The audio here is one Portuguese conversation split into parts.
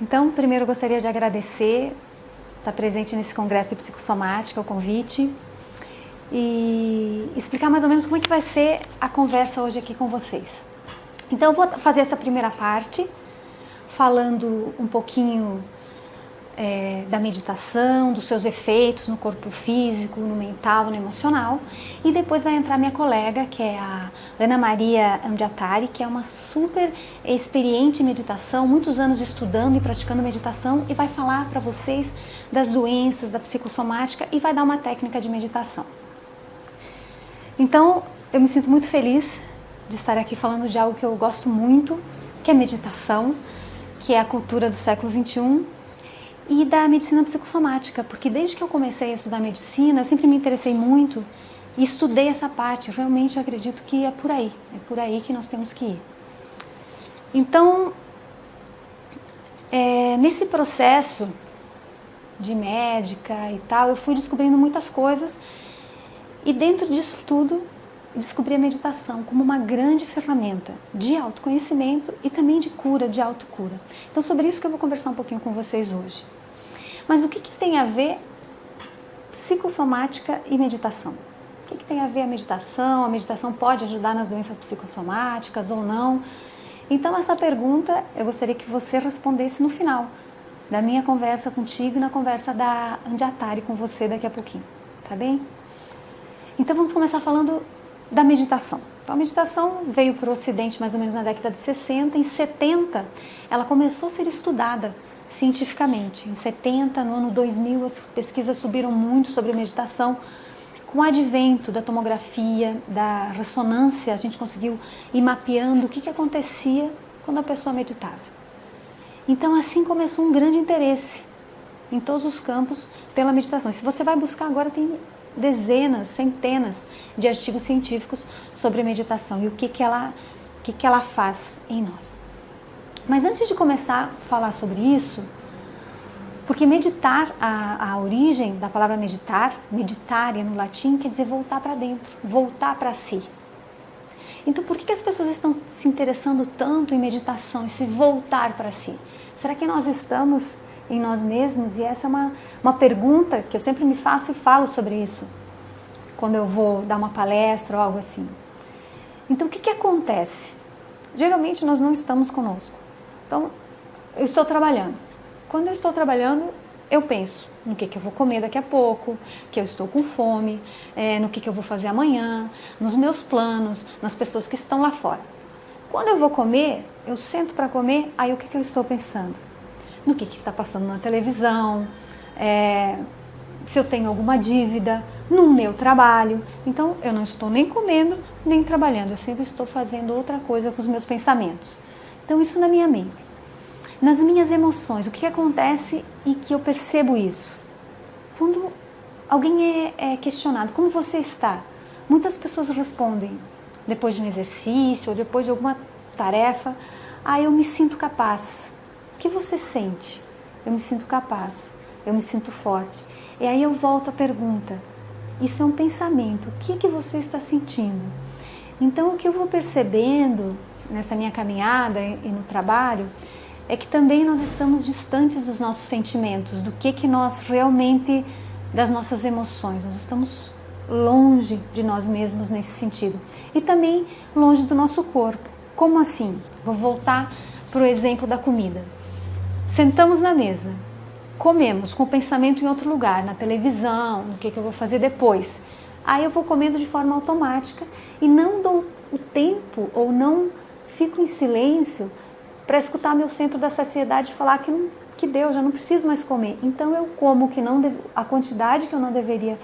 Então, primeiro eu gostaria de agradecer estar presente nesse congresso de psicossomática, o convite, e explicar mais ou menos como é que vai ser a conversa hoje aqui com vocês. Então, eu vou fazer essa primeira parte, falando um pouquinho da meditação, dos seus efeitos no corpo físico, no mental, no emocional, e depois vai entrar minha colega, que é a Ana Maria Amdiatari, que é uma super experiente em meditação, muitos anos estudando e praticando meditação, e vai falar para vocês das doenças, da psicossomática, e vai dar uma técnica de meditação. Então, eu me sinto muito feliz de estar aqui falando de algo que eu gosto muito, que é meditação, que é a cultura do século XXI, e da medicina psicossomática, porque desde que eu comecei a estudar medicina, eu sempre me interessei muito e estudei essa parte. Realmente eu acredito que é por aí que nós temos que ir. Então, nesse processo de médica e tal, eu fui descobrindo muitas coisas e dentro disso tudo, descobri a meditação como uma grande ferramenta de autoconhecimento e também de cura, de autocura. Então, sobre isso que eu vou conversar um pouquinho com vocês hoje. Mas o que tem a ver psicossomática e meditação? O que tem a ver a meditação? A meditação pode ajudar nas doenças psicossomáticas ou não? Então, essa pergunta eu gostaria que você respondesse no final da minha conversa contigo e na conversa da Amdiatari com você daqui a pouquinho, tá bem? Então, vamos começar falando da meditação. Então, a meditação veio para o Ocidente mais ou menos na década de 60. Em 70, ela começou a ser estudada cientificamente. Em 70, no ano 2000, as pesquisas subiram muito sobre meditação. Com o advento da tomografia, da ressonância, a gente conseguiu ir mapeando o que acontecia quando a pessoa meditava. Então, assim começou um grande interesse em todos os campos pela meditação. E se você vai buscar agora, tem dezenas, centenas de artigos científicos sobre meditação e o que ela faz em nós. Mas antes de começar a falar sobre isso, porque meditar, a origem da palavra meditar, meditare no latim, quer dizer voltar para dentro, voltar para si. Então, por que as pessoas estão se interessando tanto em meditação, em se voltar para si? Será que nós estamos em nós mesmos? E essa é uma pergunta que eu sempre me faço e falo sobre isso, quando eu vou dar uma palestra ou algo assim. Então, o que acontece? Geralmente, nós não estamos conosco. Então, eu estou trabalhando. Quando eu estou trabalhando, eu penso no que eu vou comer daqui a pouco, que eu estou com fome, no que eu vou fazer amanhã, nos meus planos, nas pessoas que estão lá fora. Quando eu vou comer, eu sento para comer, aí o que eu estou pensando? No que está passando na televisão, se eu tenho alguma dívida, no meu trabalho. Então, eu não estou nem comendo, nem trabalhando, eu sempre estou fazendo outra coisa com os meus pensamentos. Então, isso na minha mente. Nas minhas emoções, o que acontece e que eu percebo isso? Quando alguém é questionado, como você está? Muitas pessoas respondem, depois de um exercício ou depois de alguma tarefa, eu me sinto capaz. O que você sente? Eu me sinto capaz, eu me sinto forte. E aí eu volto à pergunta, isso é um pensamento, o que você está sentindo? Então, o que eu vou percebendo nessa minha caminhada e no trabalho, é que também nós estamos distantes dos nossos sentimentos, do que nós realmente, das nossas emoções, nós estamos longe de nós mesmos nesse sentido. E também longe do nosso corpo. Como assim? Vou voltar para o exemplo da comida. Sentamos na mesa, comemos com o pensamento em outro lugar, na televisão, no que eu vou fazer depois. Aí eu vou comendo de forma automática e não dou o tempo ou não fico em silêncio para escutar meu centro da saciedade falar que deu, já não preciso mais comer. Então eu como a quantidade que eu não deveria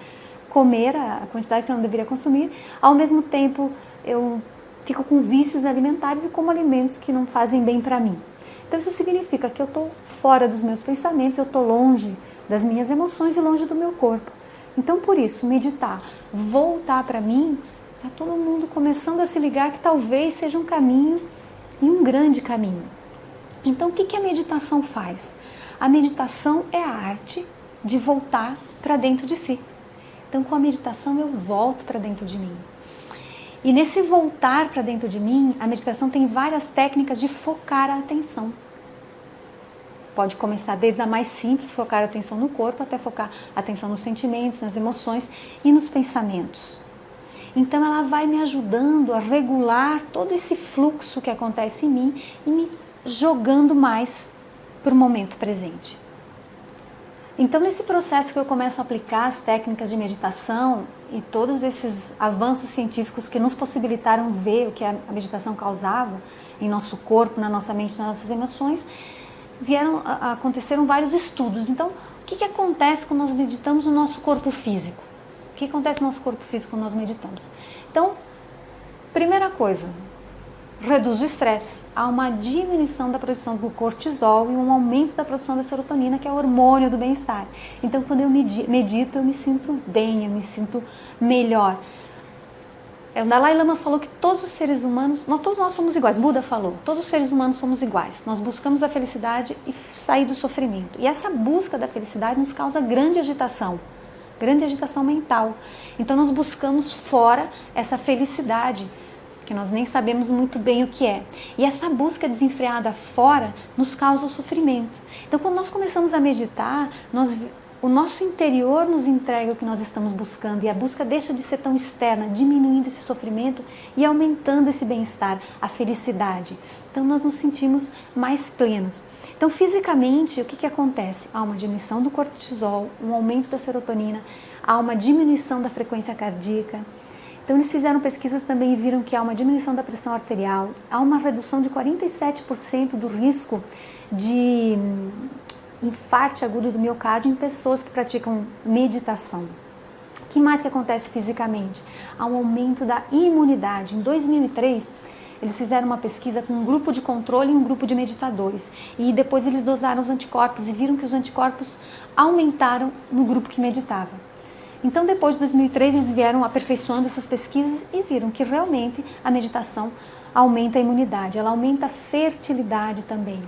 comer, a quantidade que eu não deveria consumir, ao mesmo tempo eu fico com vícios alimentares e como alimentos que não fazem bem para mim. Então isso significa que eu estou fora dos meus pensamentos, eu estou longe das minhas emoções e longe do meu corpo. Então por isso, meditar, voltar para mim, está todo mundo começando a se ligar que talvez seja um caminho e um grande caminho. Então o que a meditação faz? A meditação é a arte de voltar para dentro de si. Então com a meditação eu volto para dentro de mim. E nesse voltar para dentro de mim, a meditação tem várias técnicas de focar a atenção. pode começar desde a mais simples, focar a atenção no corpo, até focar a atenção nos sentimentos, nas emoções e nos pensamentos. Então ela vai me ajudando a regular todo esse fluxo que acontece em mim e me jogando mais para o momento presente. Então nesse processo que eu começo a aplicar as técnicas de meditação e todos esses avanços científicos que nos possibilitaram ver o que a meditação causava em nosso corpo, na nossa mente, nas nossas emoções, aconteceram vários estudos. Então o que acontece quando nós meditamos no nosso corpo físico? O que acontece no nosso corpo físico quando nós meditamos? Então, primeira coisa, reduz o estresse. Há uma diminuição da produção do cortisol e um aumento da produção da serotonina, que é o hormônio do bem-estar. Então, quando eu medito, eu me sinto bem, eu me sinto melhor. O Dalai Lama falou que todos os seres humanos, todos nós somos iguais. Buda falou, todos os seres humanos somos iguais. Nós buscamos a felicidade e sair do sofrimento. E essa busca da felicidade nos causa grande agitação mental. Então nós buscamos fora essa felicidade, que nós nem sabemos muito bem o que é. E essa busca desenfreada fora nos causa o sofrimento. Então quando nós começamos a meditar, o nosso interior nos entrega o que nós estamos buscando e a busca deixa de ser tão externa, diminuindo esse sofrimento e aumentando esse bem-estar, a felicidade. Então nós nos sentimos mais plenos. Então fisicamente o que acontece? Há uma diminuição do cortisol, um aumento da serotonina, há uma diminuição da frequência cardíaca. Então eles fizeram pesquisas também e viram que há uma diminuição da pressão arterial, há uma redução de 47% do risco de infarto agudo do miocárdio em pessoas que praticam meditação. O que mais que acontece fisicamente? Há um aumento da imunidade. Em 2003, eles fizeram uma pesquisa com um grupo de controle e um grupo de meditadores. E depois eles dosaram os anticorpos e viram que os anticorpos aumentaram no grupo que meditava. Então, depois de 2003, eles vieram aperfeiçoando essas pesquisas e viram que realmente a meditação aumenta a imunidade, ela aumenta a fertilidade também.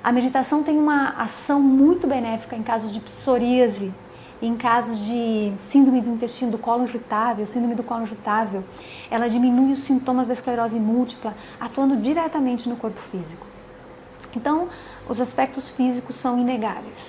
A meditação tem uma ação muito benéfica em casos de psoríase, em casos de síndrome do intestino do colo irritável, síndrome do colo irritável. Ela diminui os sintomas da esclerose múltipla, atuando diretamente no corpo físico. Então, os aspectos físicos são inegáveis.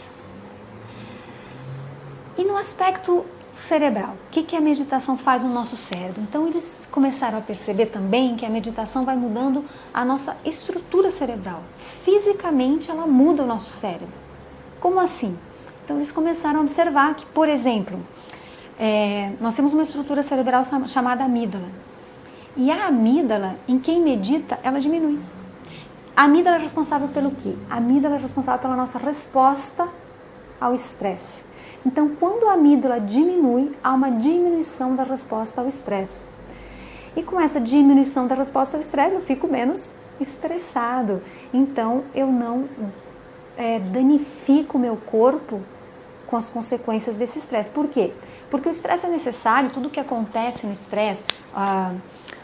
E no aspecto cerebral, o que a meditação faz no nosso cérebro? Então, eles começaram a perceber também que a meditação vai mudando a nossa estrutura cerebral. Fisicamente, ela muda o nosso cérebro. Como assim? Então, eles começaram a observar que, por exemplo, nós temos uma estrutura cerebral chamada amígdala. E a amígdala, em quem medita, ela diminui. A amígdala é responsável pelo quê? A amígdala é responsável pela nossa resposta ao estresse. Então, quando a amígdala diminui, há uma diminuição da resposta ao estresse. E com essa diminuição da resposta ao estresse, eu fico menos estressado. Então, eu não danifico o meu corpo com as consequências desse estresse. Por quê? Porque o estresse é necessário, tudo que acontece no estresse,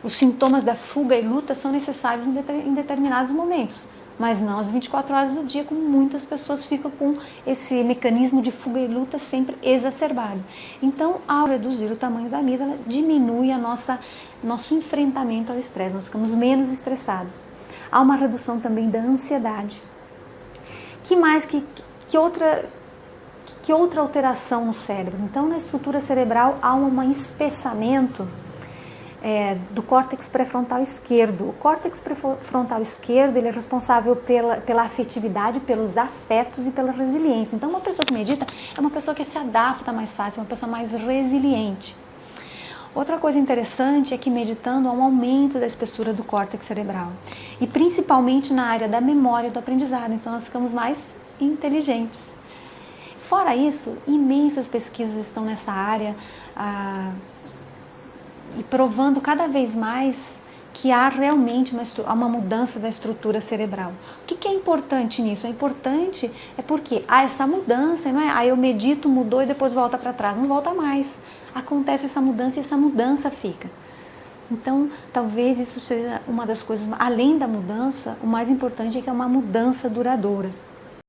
os sintomas da fuga e luta são necessários em determinados momentos, mas não às 24 horas do dia, como muitas pessoas ficam com esse mecanismo de fuga e luta sempre exacerbado. Então, ao reduzir o tamanho da amígdala, diminui nosso enfrentamento ao estresse, nós ficamos menos estressados. Há uma redução também da ansiedade. Que outra alteração no cérebro? Então, na estrutura cerebral há um espessamento do córtex pré-frontal esquerdo. O córtex pré-frontal esquerdo ele é responsável pela afetividade, pelos afetos e pela resiliência. Então, uma pessoa que medita é uma pessoa que se adapta mais fácil, uma pessoa mais resiliente. Outra coisa interessante é que meditando há um aumento da espessura do córtex cerebral. E principalmente na área da memória e do aprendizado. Então, nós ficamos mais inteligentes. Fora isso, imensas pesquisas estão nessa área e provando cada vez mais que há realmente uma mudança da estrutura cerebral. O que é importante nisso? É importante porque há essa mudança, não é? Aí eu medito, mudou e depois volta para trás. Não volta mais. Acontece essa mudança e essa mudança fica. Então, talvez isso seja uma das coisas, além da mudança, o mais importante é que é uma mudança duradoura.